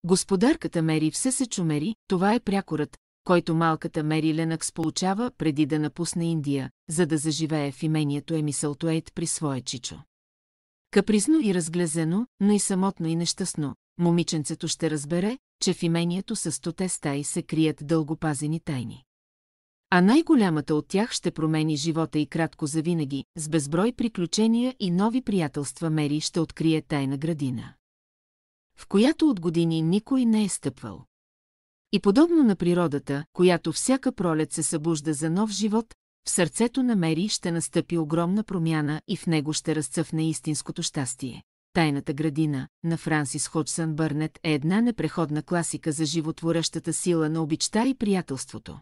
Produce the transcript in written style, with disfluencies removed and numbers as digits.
Господарката Мери все се чумери, това е прякорът, който малката Мери Ленъкс получава преди да напусне Индия, за да заживее в имението Емисълтуейт при своя чичо. Капризно и разглезено, но и самотно и нещастно, момиченцето ще разбере, че в имението с 100 стаи се крият дългопазени тайни. А най-голямата от тях ще промени живота и кратко завинаги, с безброй приключения и нови приятелства Мери ще открие тайна градина, в която от години никой не е стъпвал. И подобно на природата, която всяка пролет се събужда за нов живот, в сърцето на Мери ще настъпи огромна промяна и в него ще разцъфне истинското щастие. Тайната градина на Франсис Ходжсън Бърнет е една непреходна класика за животворещата сила на обичта и приятелството.